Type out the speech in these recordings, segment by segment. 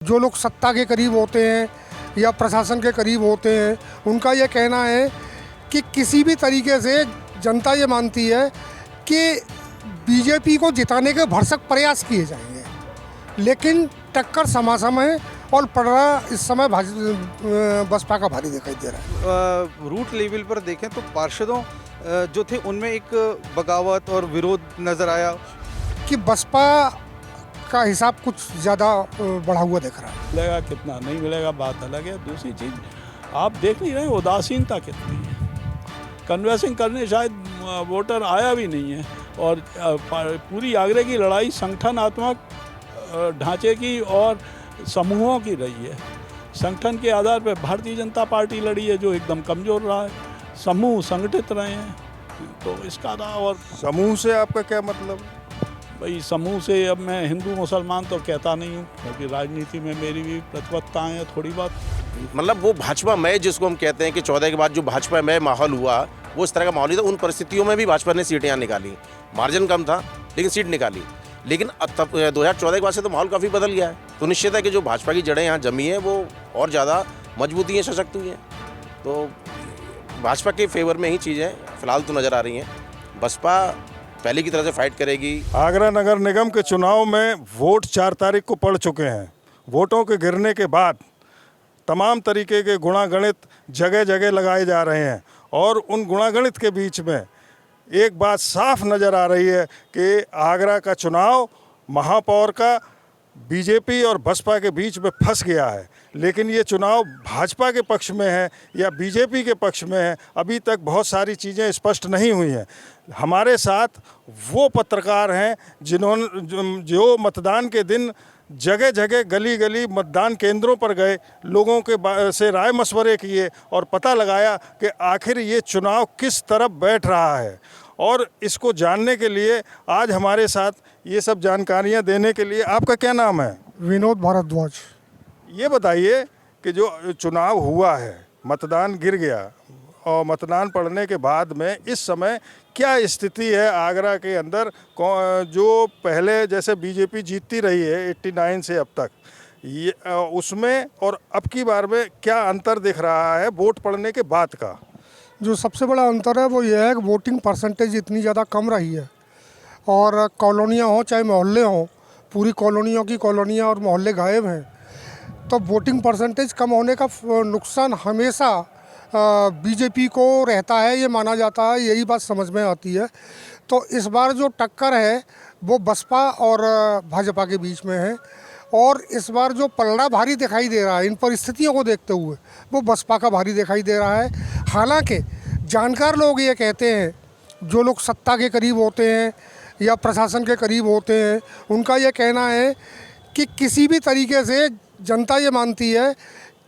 जो लोग सत्ता के करीब होते हैं या प्रशासन के करीब होते हैं, उनका ये कहना है कि किसी भी तरीके से जनता ये मानती है कि बीजेपी को जिताने के भरसक प्रयास किए जाएंगे, लेकिन टक्कर समासम है और पलड़ा इस समय बसपा का भारी दिखाई दे रहा है। रूट लेवल पर देखें तो पार्षदों जो थे उनमें एक बगावत और विरोध नज़र आया कि बसपा का हिसाब कुछ ज़्यादा बढ़ा हुआ दिख रहा है। मिलेगा कितना नहीं मिलेगा बात अलग है। दूसरी चीज़ आप देख नहीं रहे उदासीनता कितनी है। कन्वेंसिंग करने शायद वोटर आया भी नहीं है और पूरी आगरे की लड़ाई संगठनात्मक ढांचे की और समूहों की रही है। संगठन के आधार पर भारतीय जनता पार्टी लड़ी है जो एकदम कमज़ोर रहा है, समूह संगठित रहे हैं, तो इसका था। और समूह से आपका क्या मतलब? भाई समूह से अब मैं हिंदू मुसलमान तो कहता नहीं हूँ, क्योंकि राजनीति में मेरी भी प्रतिबद्धताएँ हैं थोड़ी बहुत। मतलब वो भाजपा मय जिसको हम कहते हैं कि 14 के बाद जो भाजपा मय माहौल हुआ, वो इस तरह का माहौल ही था। उन परिस्थितियों में भी भाजपा ने सीटें यहाँ निकाली, मार्जिन कम था लेकिन सीट निकाली। लेकिन अब तब 2014 के बाद से तो माहौल काफ़ी बदल गया है, तो निश्चित है कि जो भाजपा की जड़ें यहाँ जमी हैं वो और ज़्यादा मजबूत हुई हैं, सशक्त हुई हैं। तो भाजपा के फेवर में ही चीज़ें फिलहाल तो नज़र आ रही हैं। बसपा पहले की तरह से फाइट करेगी। आगरा नगर निगम के चुनाव में वोट 4 तारीख को पड़ चुके हैं। वोटों के गिरने के बाद तमाम तरीके के गुणागणित जगह जगह लगाए जा रहे हैं और उन गुणागणित के बीच में एक बात साफ नज़र आ रही है कि आगरा का चुनाव महापौर का बीजेपी और बसपा के बीच में फंस गया है। लेकिन ये चुनाव भाजपा के पक्ष में है या बीजेपी के पक्ष में है, अभी तक बहुत सारी चीज़ें स्पष्ट नहीं हुई हैं। हमारे साथ वो पत्रकार हैं जो मतदान के दिन जगह जगह गली गली मतदान केंद्रों पर गए, लोगों के से राय मशवरे किए और पता लगाया कि आखिर ये चुनाव किस तरफ बैठ रहा है। और इसको जानने के लिए आज हमारे साथ ये सब जानकारियां देने के लिए, आपका क्या नाम है? विनोद भारद्वाज। ये बताइए कि जो चुनाव हुआ है, मतदान गिर गया और मतदान पड़ने के बाद में इस समय क्या स्थिति है आगरा के अंदर? जो पहले जैसे बीजेपी जीतती रही है 89 से अब तक, ये उसमें और अब की बार में क्या अंतर दिख रहा है वोट पड़ने के बाद का? जो सबसे बड़ा अंतर है वो ये है कि वोटिंग परसेंटेज इतनी ज़्यादा कम रही है और कॉलोनियाँ हों चाहे मोहल्ले हों, पूरी कॉलोनियाँ और मोहल्ले गायब हैं। तो वोटिंग परसेंटेज कम होने का नुकसान हमेशा बीजेपी को रहता है, ये माना जाता है, यही बात समझ में आती है। तो इस बार जो टक्कर है वो बसपा और भाजपा के बीच में है और इस बार जो पलड़ा भारी दिखाई दे रहा है इन परिस्थितियों को देखते हुए वो बसपा का भारी दिखाई दे रहा है। हालांकि जानकार लोग ये कहते हैं, जो लोग सत्ता के करीब होते हैं या प्रशासन के करीब होते हैं, उनका ये कहना है कि किसी भी तरीके से जनता ये मानती है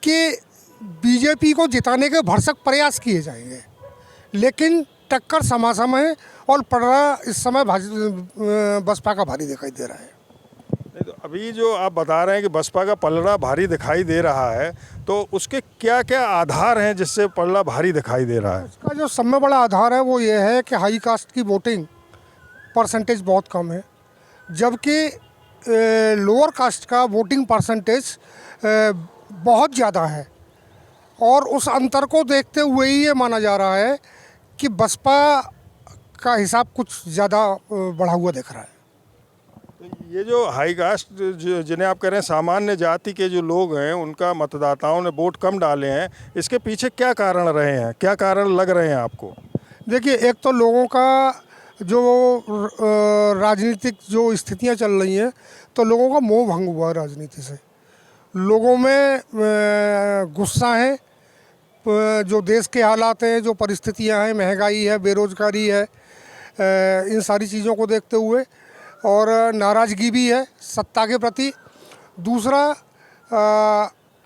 कि बीजेपी को जिताने के भरसक प्रयास किए जाएंगे, लेकिन टक्कर समासम है और पलड़ा इस समय बसपा का भारी दिखाई दे रहा है। नहीं तो अभी जो आप बता रहे हैं कि बसपा का पलड़ा भारी दिखाई दे रहा है, तो उसके क्या क्या आधार हैं जिससे पलड़ा भारी दिखाई दे रहा है? इसका जो सबसे बड़ा आधार है वो ये है कि हाई कास्ट की वोटिंग परसेंटेज बहुत कम है, जबकि लोअर कास्ट का वोटिंग परसेंटेज बहुत ज़्यादा है। और उस अंतर को देखते हुए ही ये माना जा रहा है कि बसपा का हिसाब कुछ ज़्यादा बढ़ा हुआ दिख रहा है। ये जो हाई कास्ट जिन्हें आप कह रहे हैं सामान्य जाति के जो लोग हैं, उनका मतदाताओं ने वोट कम डाले हैं, इसके पीछे क्या कारण रहे हैं, क्या कारण लग रहे हैं आपको? देखिए, एक तो लोगों का जो राजनीतिक जो स्थितियां चल रही हैं, तो लोगों का मोह भंग हुआ है राजनीति से। लोगों में गुस्सा है, जो देश के हालात हैं, जो परिस्थितियां हैं, महंगाई है, बेरोजगारी है, इन सारी चीज़ों को देखते हुए, और नाराज़गी भी है सत्ता के प्रति। दूसरा,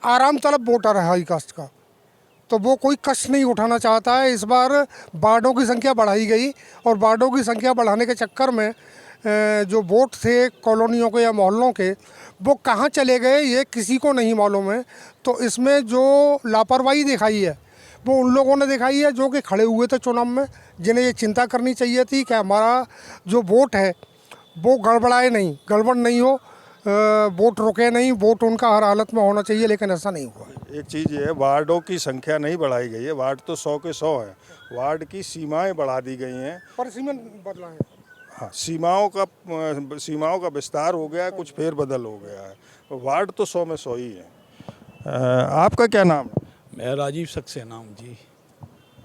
आराम तलब वोटर है हाई कास्ट का, तो वो कोई कष्ट नहीं उठाना चाहता है। इस बार वार्डों की संख्या बढ़ाई गई और वार्डों की संख्या बढ़ाने के चक्कर में जो वोट थे कॉलोनियों के या मोहल्लों के, वो कहाँ चले गए ये किसी को नहीं मालूम है। तो इसमें जो लापरवाही दिखाई है वो उन लोगों ने दिखाई है जो कि खड़े हुए थे चुनाव में, जिन्हें ये चिंता करनी चाहिए थी कि हमारा जो वोट है वो गड़बड़ाए नहीं, गड़बड़ नहीं हो, वोट रुके नहीं, वोट उनका हर हालत में होना चाहिए, लेकिन ऐसा नहीं हुआ। एक चीज़ ये है, वार्डों की संख्या नहीं बढ़ाई गई है, वार्ड तो 100 के 100 हैं, वार्ड की सीमाएं बढ़ा दी गई हैं। पर सीमेंट बदला है। हाँ, सीमाओं का विस्तार हो गया है, कुछ फेरबदल हो गया है, वार्ड तो 100 में 100 ही है। आपका क्या नाम है? मैं राजीव सक्सेना हूँ जी।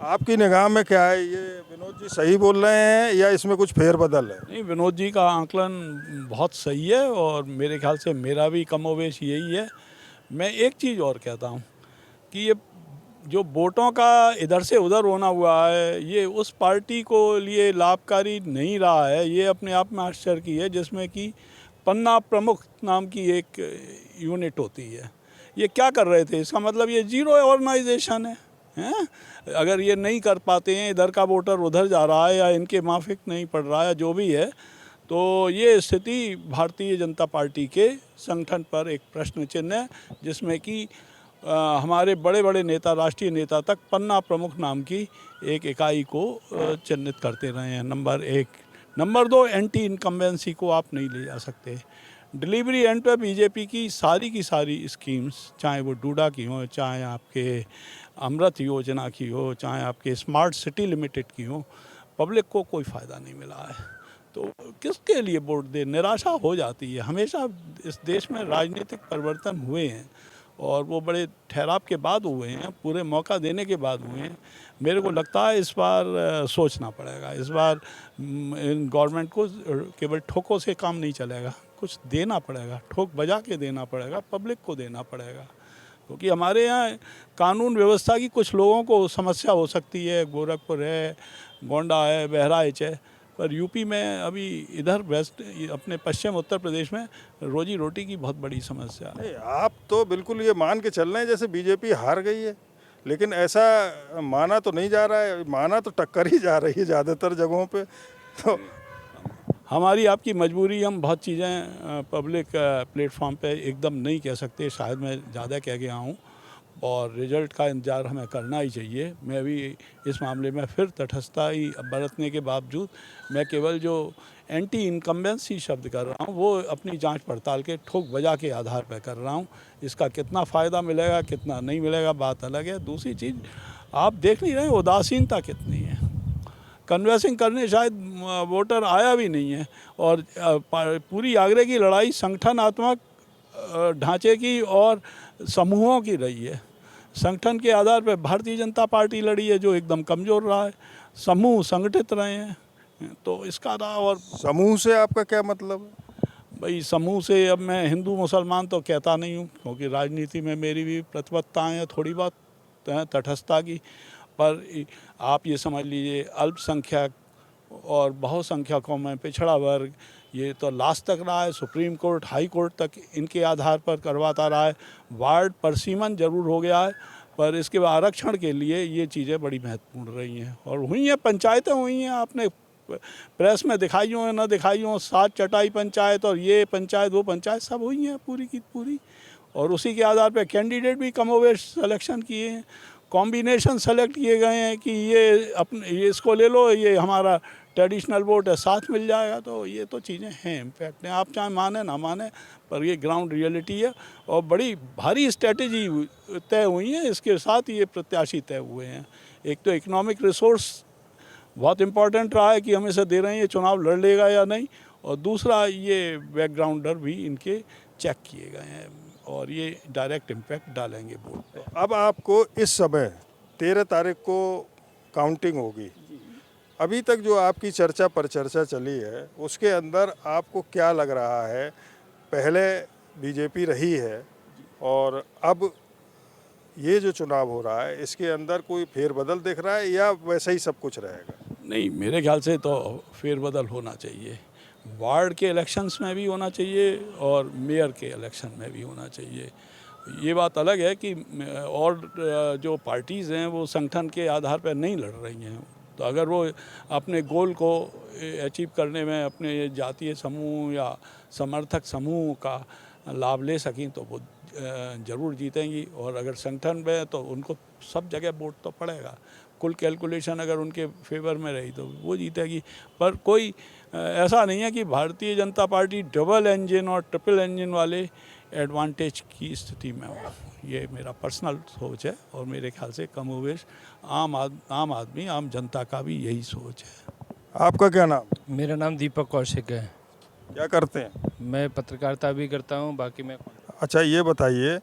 आपकी निगाह में क्या है, ये विनोद जी सही बोल रहे हैं या इसमें कुछ फेरबदल है? नहीं, विनोद जी का आंकलन बहुत सही है और मेरे ख्याल से मेरा भी कमोवेश यही है। मैं एक चीज़ और कहता हूँ कि ये जो वोटों का इधर से उधर होना हुआ है, ये उस पार्टी को लिए लाभकारी नहीं रहा है। ये अपने आप में आश्चर्य की है, जिसमें कि पन्ना प्रमुख नाम की एक यूनिट होती है। ये क्या कर रहे थे? इसका मतलब ये जीरो ऑर्गेनाइजेशन है, हैं? अगर ये नहीं कर पाते हैं, इधर का वोटर उधर जा रहा है या इनके माफिक नहीं पड़ रहा है, जो भी है, तो ये स्थिति भारतीय जनता पार्टी के संगठन पर एक प्रश्न चिन्ह है, जिसमें कि हमारे बड़े बड़े नेता, राष्ट्रीय नेता तक पन्ना प्रमुख नाम की एक इकाई को चिन्हित करते रहे हैं। नंबर 1। नंबर 2, एंटी इनकम्बेंसी को आप नहीं ले जा सकते। डिलीवरी एंड पे बीजेपी की सारी स्कीम्स, चाहे वो डूडा की हो, चाहे आपके अमृत योजना की हो, चाहे आपके स्मार्ट सिटी लिमिटेड की हो, पब्लिक को कोई फ़ायदा नहीं मिला है। तो किसके लिए वोट दे? निराशा हो जाती है। हमेशा इस देश में राजनीतिक परिवर्तन हुए हैं और वो बड़े ठहराव के बाद हुए हैं, पूरे मौका देने के बाद हुए हैं। मेरे को लगता है इस बार सोचना पड़ेगा। इस बार इन गवर्नमेंट को केवल ठोकों से काम नहीं चलेगा, कुछ देना पड़ेगा, ठोक बजा के देना पड़ेगा, पब्लिक को देना पड़ेगा। क्योंकि हमारे यहाँ कानून व्यवस्था की कुछ लोगों को समस्या हो सकती है, गोरखपुर है, गोंडा है, बहराइच है, पर यूपी में अभी इधर वेस्ट अपने पश्चिम उत्तर प्रदेश में रोजी रोटी की बहुत बड़ी समस्या है। नहीं, आप तो बिल्कुल ये मान के चल रहे हैं जैसे बीजेपी हार गई है, लेकिन ऐसा माना तो नहीं जा रहा है, माना तो टक्कर ही जा रही है ज़्यादातर जगहों पे। तो हमारी आपकी मजबूरी, हम बहुत चीज़ें पब्लिक प्लेटफॉर्म पे एकदम नहीं कह सकते, शायद मैं ज़्यादा कह गया हूँ, और रिज़ल्ट का इंतज़ार हमें करना ही चाहिए। मैं भी इस मामले में फिर तटस्थता ही बरतने के बावजूद मैं केवल जो एंटी इनकम्बेंसी शब्द कर रहा हूँ, वो अपनी जांच पड़ताल के ठोक बजा के आधार पर कर रहा हूँ। इसका कितना फ़ायदा मिलेगा, कितना नहीं मिलेगा, बात अलग है। दूसरी चीज़, आप देख नहीं रहे उदासीनता कितनी है। कन्वेंसिंग करने शायद वोटर आया भी नहीं है, और पूरी आगरे की लड़ाई संगठनात्मक ढांचे की और समूहों की रही है। संगठन के आधार पर भारतीय जनता पार्टी लड़ी है, जो एकदम कमज़ोर रहा है। समूह संगठित रहे हैं, तो इसका था। और समूह से आपका क्या मतलब है? भाई, समूह से अब मैं हिंदू मुसलमान तो कहता नहीं हूँ, क्योंकि राजनीति में मेरी भी प्रतिबद्धताएँ हैं थोड़ी बहुत तटस्थता की। पर आप ये समझ लीजिए, अल्पसंख्यक और बहुसंख्यकों में पिछड़ा वर्ग, ये तो लास्ट तक रहा है, सुप्रीम कोर्ट, हाई कोर्ट तक इनके आधार पर करवाता रहा है। वार्ड परसीमन जरूर हो गया है, पर इसके आरक्षण के लिए ये चीज़ें बड़ी महत्वपूर्ण रही हैं और हुई हैं। पंचायतें हुई हैं, आपने प्रेस में दिखाई हो ना दिखाई हो, 7 चटाई पंचायत और ये पंचायत वो पंचायत सब हुई हैं पूरी की पूरी, और उसी के आधार पर कैंडिडेट भी कमोवेश सिलेक्शन किए हैं, कॉम्बिनेशन सेलेक्ट किए गए हैं कि ये इसको ले लो, ये हमारा ट्रेडिशनल वोट है, साथ मिल जाएगा। तो ये तो चीज़ें हैं, इम्पैक्ट हैं, आप चाहे माने ना माने, पर ये ग्राउंड रियलिटी है और बड़ी भारी स्ट्रेटजी तय हुई है। इसके साथ ये प्रत्याशी तय हुए हैं। एक तो इकोनॉमिक रिसोर्स बहुत इम्पॉर्टेंट रहा है कि हम इसे दे रहे हैं, ये चुनाव लड़ लेगा या नहीं, और दूसरा ये बैकग्राउंडर भी इनके चेक किए गए हैं और ये डायरेक्ट इम्पैक्ट डालेंगे वोट पे। अब आपको इस समय 13 तारीख को काउंटिंग होगी, अभी तक जो आपकी चर्चा पर चर्चा चली है उसके अंदर आपको क्या लग रहा है? पहले बीजेपी रही है और अब ये जो चुनाव हो रहा है इसके अंदर कोई फेरबदल दिख रहा है या वैसा ही सब कुछ रहेगा? नहीं, मेरे ख्याल से तो फेरबदल होना चाहिए। वार्ड के इलेक्शंस में भी होना चाहिए और मेयर के इलेक्शन में भी होना चाहिए। ये बात अलग है कि और जो पार्टीज़ हैं वो संगठन के आधार पर नहीं लड़ रही हैं, तो अगर वो अपने गोल को अचीव करने में अपने जातीय समूह या समर्थक समूह का लाभ ले सकें तो वो ज़रूर जीतेंगी, और अगर संगठन में तो उनको सब जगह वोट तो पड़ेगा। कुल कैलकुलेशन अगर उनके फेवर में रही तो वो जीतेगी। पर कोई ऐसा नहीं है कि Bharatiya Janata party double engine और ट्रिपल इंजन वाले एडवांटेज की स्थिति में हो। ये मेरा पर्सनल सोच है और मेरे ख्याल से कमोवेश आम आदमी आम जनता का भी यही सोच है। आपका क्या नाम? मेरा नाम दीपक कौशिक है। क्या करते हैं? मैं पत्रकारिता भी करता हूँ, बाकी मैं अच्छा, ये बताइए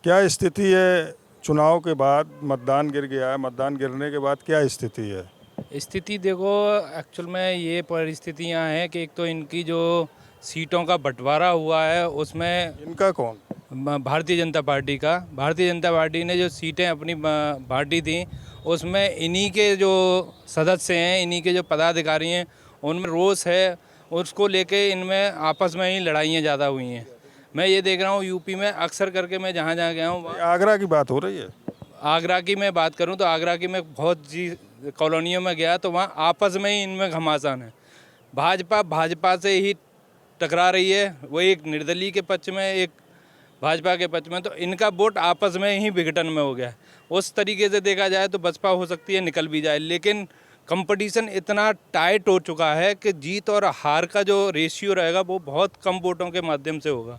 क्या स्थिति है चुनाव के बाद? मतदान गिर गया है, मतदान गिरने के बाद क्या स्थिति है? स्थिति देखो, एक्चुअल में ये परिस्थितियाँ हैं कि एक तो इनकी जो सीटों का बंटवारा हुआ है उसमें इनका कौन? भारतीय जनता पार्टी ने जो सीटें अपनी बांटी थी उसमें इन्हीं के जो सदस्य हैं, इन्हीं के जो पदाधिकारी हैं, उनमें रोष है। उसको लेके इनमें आपस में ही लड़ाइयाँ ज़्यादा हुई हैं। मैं ये देख रहा हूँ यूपी में अक्सर करके, मैं जहाँ जहाँ गया हूँ, आगरा की बात हो रही है। आगरा की मैं बात करूँ तो आगरा की मैं बहुत सी कॉलोनियों में गया तो वहाँ आपस में ही इनमें घमासान है। भाजपा से ही टकरा रही है, वो एक निर्दलीय के पक्ष में, एक भाजपा के पक्ष में, तो इनका वोट आपस में ही विघटन में हो गया है। उस तरीके से देखा जाए तो बसपा हो सकती है निकल भी जाए, लेकिन कंपटीशन इतना टाइट हो चुका है कि जीत और हार का जो रेशियो रहेगा वो बहुत कम वोटों के माध्यम से होगा।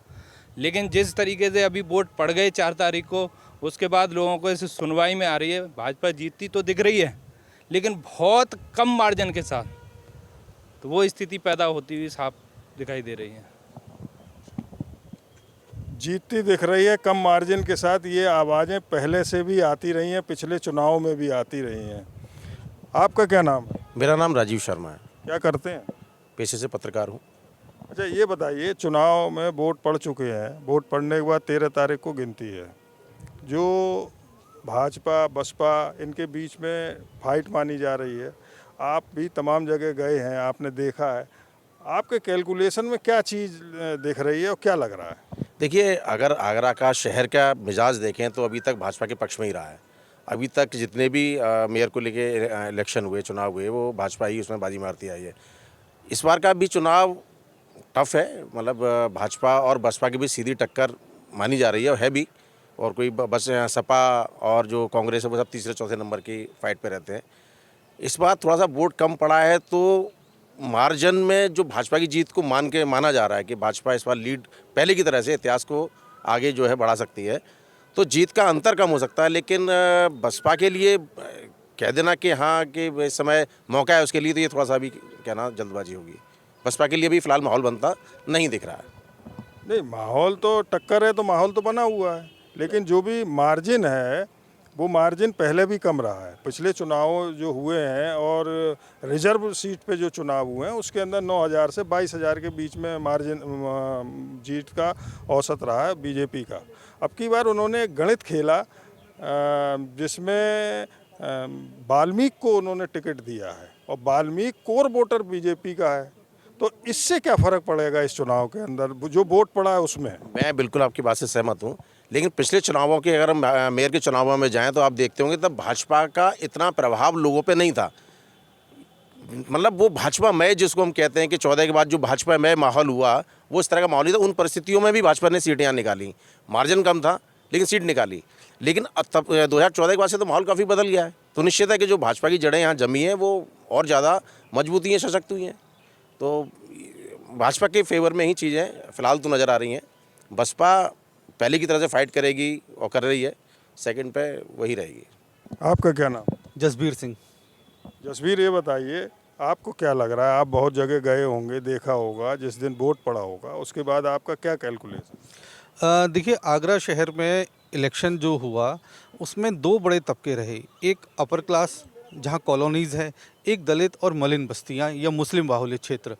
लेकिन जिस तरीके से अभी वोट पड़ गए 4 तारीख को, उसके बाद लोगों को इस सुनवाई में आ रही है, भाजपा जीतती तो दिख रही है लेकिन बहुत कम मार्जिन के साथ, तो वो स्थिति पैदा होती हुई साफ दिखाई दे रही है। जीतती दिख रही है कम मार्जिन के साथ। ये आवाज़ें पहले से भी आती रही हैं, पिछले चुनाव में भी आती रही हैं। आपका क्या नाम है? मेरा नाम राजीव शर्मा है, क्या करते हैं? पेशे से पत्रकार हूँ। अच्छा, ये बताइए चुनाव में वोट पड़ चुके हैं, वोट पड़ने के बाद 13 तारीख को गिनती है। जो भाजपा बसपा इनके बीच में फाइट मानी जा रही है, आप भी तमाम जगह गए हैं, आपने देखा है, आपके कैलकुलेशन में क्या चीज़ दिख रही है और क्या लग रहा है? देखिए, अगर आगरा का शहर का मिजाज देखें तो अभी तक भाजपा के पक्ष में ही रहा है। अभी तक जितने भी मेयर को लेके इलेक्शन हुए, चुनाव हुए, वो भाजपा ही उसमें बाजी मारती आई है। इस बार का भी चुनाव टफ है, मतलब भाजपा और बसपा की भी सीधी टक्कर मानी जा रही है भी। और कोई बस सपा और जो कांग्रेस है वो सब तीसरे चौथे नंबर की फाइट पे रहते हैं। इस बार थोड़ा सा वोट कम पड़ा है तो मार्जिन में जो भाजपा की जीत को माना जा रहा है कि भाजपा इस बार लीड पहले की तरह से इतिहास को आगे जो है बढ़ा सकती है, तो जीत का अंतर कम हो सकता है। लेकिन बसपा के लिए कह देना कि हाँ कि इस समय मौका है उसके लिए, तो ये थोड़ा सा भी कहना जल्दबाजी होगी। बसपा के लिए भी फिलहाल माहौल बनता नहीं दिख रहा है। नहीं, माहौल तो टक्कर है, तो माहौल तो बना हुआ है, लेकिन जो भी मार्जिन है वो मार्जिन पहले भी कम रहा है। पिछले चुनाव जो हुए हैं और रिजर्व सीट पे जो चुनाव हुए हैं उसके अंदर 9,000 से 22,000 के बीच में मार्जिन जीत का औसत रहा है बीजेपी का। अब की बार उन्होंने गणित खेला जिसमें वाल्मीकि को उन्होंने टिकट दिया है और वाल्मीकि कोर वोटर बीजेपी का है, तो इससे क्या फ़र्क पड़ेगा इस चुनाव के अंदर जो वोट पड़ा है उसमें? मैं बिल्कुल आपकी बात से सहमत हूँ, लेकिन पिछले चुनावों के अगर हम मेयर के चुनावों में जाएं तो आप देखते होंगे तब भाजपा का इतना प्रभाव लोगों पे नहीं था। मतलब वो भाजपा मय जिसको हम कहते हैं कि 14 के बाद जो भाजपा मय माहौल हुआ, वो इस तरह का माहौल ही था। उन परिस्थितियों में भी भाजपा ने सीटें निकाली, मार्जिन कम था लेकिन सीट निकाली। लेकिन तब 2014 के बाद से तो माहौल काफ़ी बदल गया है, तो निश्चित है कि जो भाजपा की जड़ें यहाँ जमी हैं वो और ज़्यादा मजबूत हुई हैं, सशक्त हुई हैं। तो भाजपा के फेवर में ही चीज़ें फ़िलहाल तो नज़र आ रही हैं। बसपा पहले की तरह से फाइट करेगी और कर रही है, सेकंड पे वही रहेगी। आपका क्या नाम? जसबीर सिंह। जसवीर, ये बताइए आपको क्या लग रहा है? आप बहुत जगह गए होंगे, देखा होगा, जिस दिन वोट पड़ा होगा उसके बाद आपका क्या कैलकुलेशन? देखिए, आगरा शहर में इलेक्शन जो हुआ उसमें 2 बड़े तबके रहे। एक अपर क्लास जहां कॉलोनीज़ है, एक दलित और मलिन बस्तियां या मुस्लिम बाहुल्य क्षेत्र।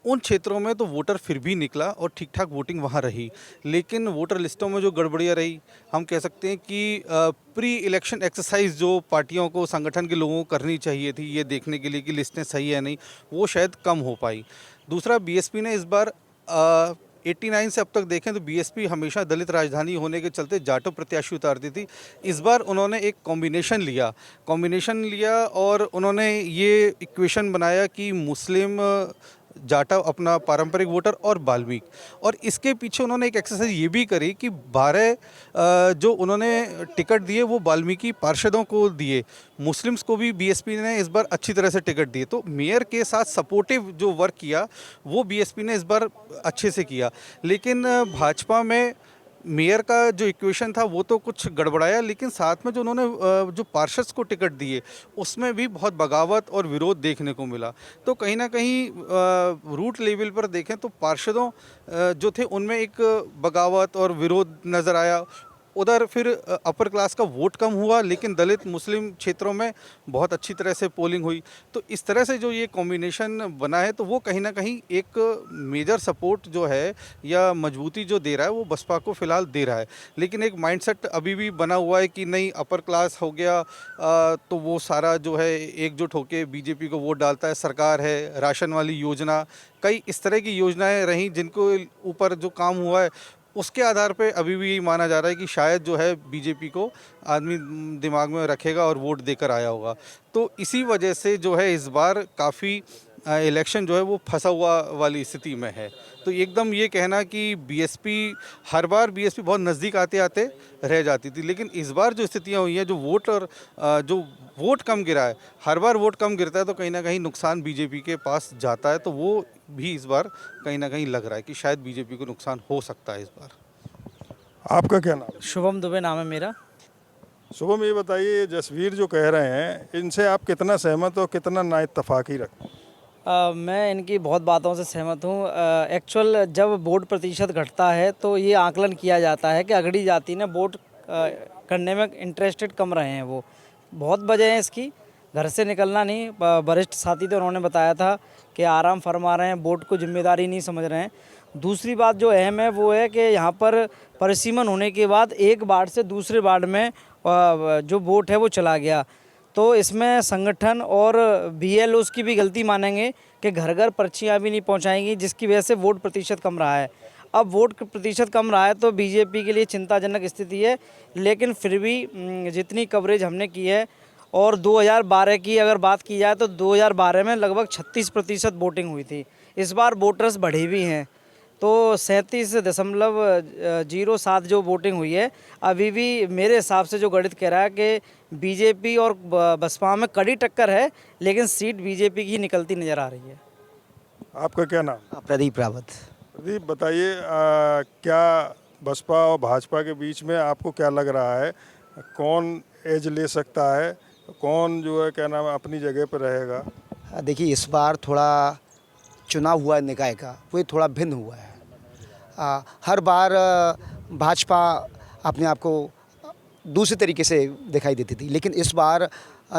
उन क्षेत्रों में तो वोटर फिर भी निकला और ठीक ठाक वोटिंग वहाँ रही, लेकिन वोटर लिस्टों में जो गड़बड़ियाँ रही, हम कह सकते हैं कि प्री इलेक्शन एक्सरसाइज जो पार्टियों को, संगठन के लोगों को करनी चाहिए थी ये देखने के लिए कि लिस्टें सही है नहीं, वो शायद कम हो पाई। दूसरा, बीएसपी ने इस बार 89 से अब तक देखें तो बीएसपी हमेशा दलित राजधानी होने के चलते जाटो प्रत्याशी उतारती थी। इस बार उन्होंने एक कॉम्बिनेशन लिया और उन्होंने ये इक्वेशन बनाया कि मुस्लिम जाटा अपना पारंपरिक वोटर और वाल्मीकि। और इसके पीछे उन्होंने एक एक्सरसाइज ये भी करी कि 12 जो उन्होंने टिकट दिए वो वाल्मीकि पार्षदों को दिए, मुस्लिम्स को भी बीएसपी ने इस बार अच्छी तरह से टिकट दिए। तो मेयर के साथ सपोर्टिव जो वर्क किया वो बीएसपी ने इस बार अच्छे से किया। लेकिन भाजपा में मेयर का जो इक्वेशन था वो तो कुछ गड़बड़ाया, लेकिन साथ में जो उन्होंने जो पार्षद को टिकट दिए उसमें भी बहुत बगावत और विरोध देखने को मिला। तो कहीं ना कहीं रूट लेवल पर देखें तो पार्षदों जो थे उनमें एक बगावत और विरोध नज़र आया। उधर फिर अपर क्लास का वोट कम हुआ, लेकिन दलित मुस्लिम क्षेत्रों में बहुत अच्छी तरह से पोलिंग हुई। तो इस तरह से जो ये कॉम्बिनेशन बना है तो वो कहीं ना कहीं एक मेजर सपोर्ट जो है या मजबूती जो दे रहा है वो बसपा को फिलहाल दे रहा है। लेकिन एक माइंडसेट अभी भी बना हुआ है कि नहीं अपर क्लास हो गया तो वो सारा जो है एकजुट होकर बीजेपी को वोट डालता है। सरकार है, राशन वाली योजना, कई इस तरह की योजनाएं रहीं जिनको ऊपर जो काम हुआ है उसके आधार पे अभी भी यही माना जा रहा है कि शायद जो है बीजेपी को आदमी दिमाग में रखेगा और वोट देकर आया होगा। तो इसी वजह से जो है इस बार काफ़ी इलेक्शन जो है वो फंसा हुआ वाली स्थिति में है। तो एकदम ये कहना कि बीएसपी हर बार बीएसपी बहुत नज़दीक आते आते रह जाती थी, लेकिन इस बार जो स्थितियाँ हुई हैं जो जो वोट कम गिरा है, हर बार वोट कम गिरता है तो कहीं ना कहीं नुकसान बीजेपी के पास जाता है। तो वो भी इस बार कहीं ना कहीं लग रहा है कि शायद बीजेपी को नुकसान हो सकता है इस बार। आपका क्या नाम? शुभम दुबे नाम है मेरा। शुभम, ये बताइए जसवीर जो कह रहे हैं इनसे आप कितना सहमत हो, कितना ना इत्तफाकी रखते हैं? मैं इनकी बहुत बातों से सहमत हूँ। एक्चुअल जब वोट प्रतिशत घटता है तो ये आकलन किया जाता है कि अगड़ी जाति ने वोट करने में इंटरेस्टेड कम रहे हैं। वो बहुत वजह है इसकी, घर से निकलना नहीं। वरिष्ठ साथी थे, उन्होंने बताया था कि आराम फरमा रहे हैं, वोट को जिम्मेदारी नहीं समझ रहे हैं। दूसरी बात जो अहम है वो है कि यहाँ पर परिसीमन होने के बाद एक वार्ड से दूसरे वार्ड में जो वोट है वो चला गया। तो इसमें संगठन और बीएलओस की भी गलती मानेंगे कि घर घर पर्चियाँ भी नहीं पहुँचाएंगी, जिसकी वजह से वोट प्रतिशत कम रहा है। अब वोट प्रतिशत कम रहा है तो बीजेपी के लिए चिंताजनक स्थिति है। लेकिन फिर भी जितनी कवरेज हमने की है और 2012 की अगर बात की जाए तो 2012 में लगभग 36% वोटिंग हुई थी। इस बार वोटर्स बढ़े भी हैं तो 37.07 जो वोटिंग हुई है। अभी भी मेरे हिसाब से जो गणित कह रहा है कि बीजेपी और बसपा में कड़ी टक्कर है, लेकिन सीट बीजेपी की निकलती नज़र आ रही है। आपका क्या नाम? प्रदीप रावत। प्रदीप, बताइए क्या बसपा और भाजपा के बीच में आपको क्या लग रहा है, कौन एज ले सकता है, कौन जो है क्या नाम है अपनी जगह पर रहेगा? देखिए, इस बार थोड़ा चुनाव हुआ है निकाय का, वो थोड़ा भिन्न हुआ है। हर बार भाजपा अपने आप को दूसरे तरीके से दिखाई देती थी, लेकिन इस बार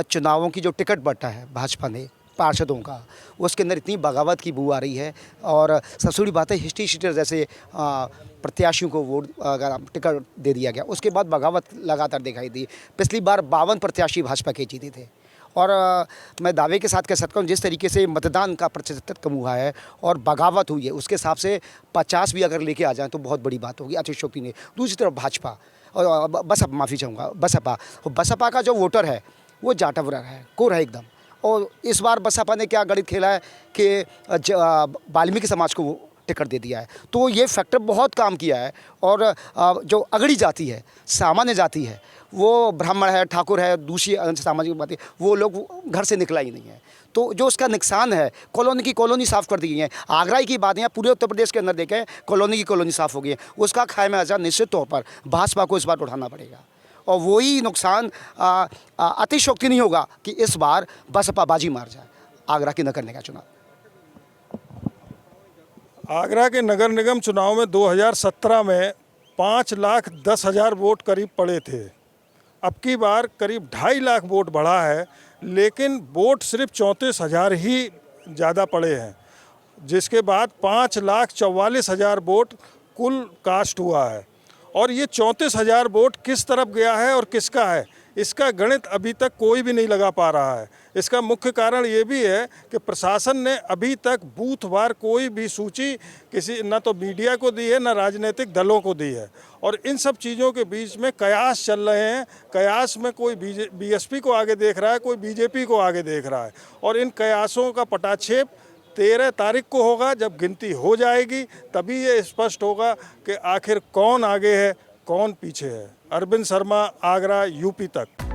चुनावों की जो टिकट बंटा है भाजपा ने पार्षदों का, उसके अंदर इतनी बगावत की बू आ रही है। और सबसे बड़ी बात है, हिस्ट्री शीटर जैसे प्रत्याशियों को वोट अगर टिकट दे दिया गया, उसके बाद बगावत लगातार दिखाई दी। पिछली बार 52 प्रत्याशी भाजपा के जीते थे। और मैं दावे के साथ कह सकता हूँ जिस तरीके से मतदान का प्रतिशत कम हुआ है और बगावत हुई है, उसके हिसाब से 50 भी अगर लेके आ जाएँ तो बहुत बड़ी बात होगी अतिशयोक्ति ने। दूसरी तरफ भाजपा और बसपा का जो वोटर है वो जाटा वोटर है, कोर है एकदम। और इस बार बसपा ने क्या गणित खेला है कि वाल्मीकि समाज को टिकट दे दिया है, तो ये फैक्टर बहुत काम किया है। और जो अगड़ी जाति है, सामान्य जाति है, वो ब्राह्मण है, ठाकुर है, दूसरी सामाजिक बातें, वो लोग घर से निकला ही नहीं है। तो जो उसका नुकसान है, कॉलोनी साफ़ कर दी गई है। आगरा की बात है, पूरे उत्तर प्रदेश के अंदर देखें कॉलोनी साफ़ हो गई है। उसका खामियाजा निश्चित तौर पर भाजपा को इस बार उठाना पड़ेगा। और वही नुकसान अतिशयोक्ति नहीं होगा कि इस बार बसपा बाजी मार जाए आगरा के नगर निगम चुनाव। आगरा के नगर निगम चुनाव में 2017 में 5,10,000 वोट करीब पड़े थे। अब की बार करीब 2.5 लाख वोट बढ़ा है, लेकिन वोट सिर्फ 34,000 ही ज़्यादा पड़े हैं, जिसके बाद 5,44,000 वोट कुल कास्ट हुआ है। और ये 34,000 वोट किस तरफ गया है और किसका है, इसका गणित अभी तक कोई भी नहीं लगा पा रहा है। इसका मुख्य कारण ये भी है कि प्रशासन ने अभी तक बूथवार कोई भी सूची किसी न तो मीडिया को दी है, न राजनीतिक दलों को दी है। और इन सब चीज़ों के बीच में कयास चल रहे हैं। कयास में कोई बीएसपी को आगे देख रहा है, कोई बीजेपी को आगे देख रहा है। और इन कयासों का पटाक्षेप 13 तारीख को होगा, जब गिनती हो जाएगी तभी ये स्पष्ट होगा कि आखिर कौन आगे है कौन पीछे है। अरविंद शर्मा, आगरा, यूपी तक।